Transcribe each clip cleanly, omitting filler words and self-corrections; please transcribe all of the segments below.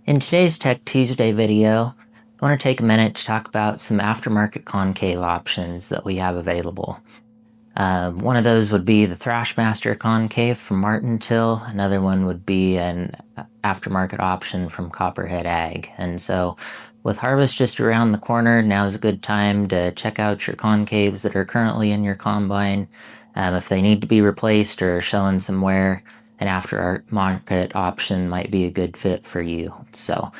In today's Tech Tuesday video, I want to take a minute to talk about some aftermarket concave options that we have available. One of those would be the Thrashmaster concave from Martin-Till. Another one would be an aftermarket option from Copperhead Ag. And so with harvest just around the corner, now is a good time to check out your concaves that are currently in your combine. If they need to be replaced or showing some wear, an aftermarket option might be a good fit for you. So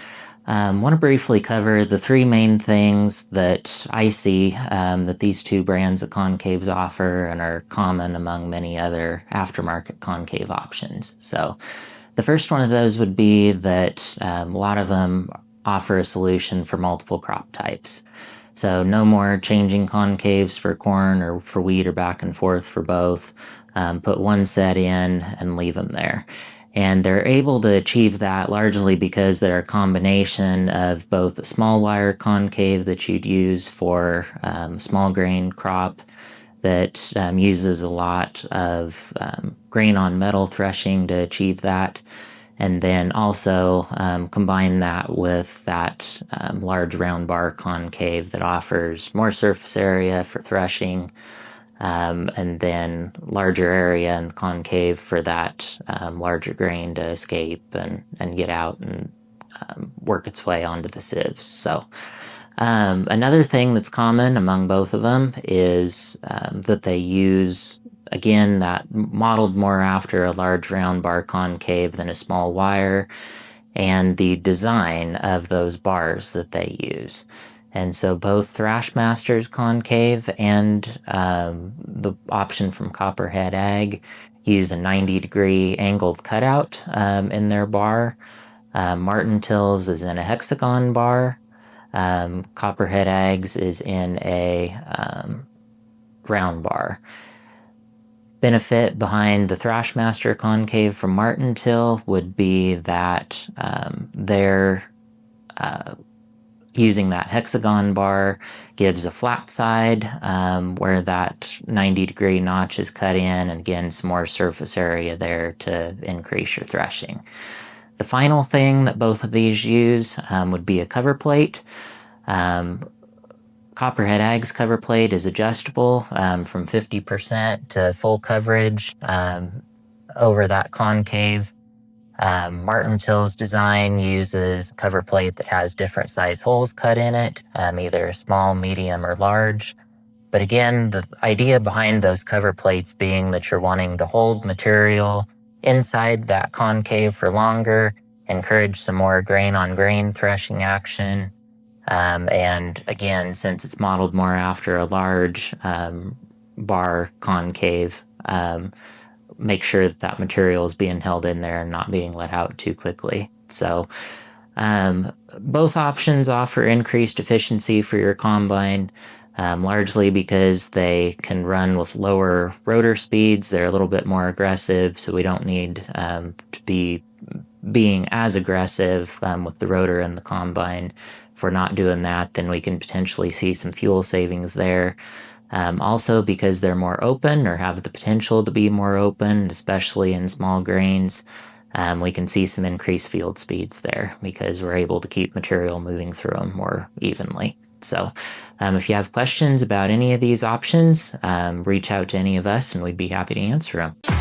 want to briefly cover the three main things that I see that these two brands of concaves offer and are common among many other aftermarket concave options. So the first one of those would be that a lot of them offer a solution for multiple crop types. So no more changing concaves for corn or for wheat or back and forth for both. Put one set in and leave them there. And they're able to achieve that largely because they're a combination of both a small wire concave that you'd use for small grain crop that uses a lot of grain on metal threshing to achieve that. And then also combine that with that large round bar concave that offers more surface area for threshing, and then larger area in the concave for that larger grain to escape and get out and work its way onto the sieves. So another thing that's common among both of them is that they use, again, that modeled more after a large round bar concave than a small wire, and the design of those bars that they use. And so both Thrashmaster's concave and the option from Copperhead Ag use a 90-degree angled cutout in their bar. Martin-Till's is in a hexagon bar. Copperhead Ag's is in a round bar. Benefit behind the Thrashmaster concave from Martin-Till would be that they're using that hexagon bar gives a flat side where that 90-degree notch is cut in, and again, some more surface area there to increase your threshing. The final thing that both of these use would be a cover plate. Copperhead Ag's cover plate is adjustable from 50% to full coverage over that concave. Martin-Till's design uses a cover plate that has different size holes cut in it, either small, medium, or large. But again, the idea behind those cover plates being that you're wanting to hold material inside that concave for longer, encourage some more grain-on-grain threshing action. And again, since it's modeled more after a large bar concave, make sure that that material is being held in there and not being let out too quickly. So both options offer increased efficiency for your combine, largely because they can run with lower rotor speeds. They're a little bit more aggressive, so we don't need to be being as aggressive with the rotor and the combine. If we're not doing that, then we can potentially see some fuel savings there. Also, because they're more open or have the potential to be more open, especially in small grains, we can see some increased field speeds there because we're able to keep material moving through them more evenly. So if you have questions about any of these options, reach out to any of us and we'd be happy to answer them.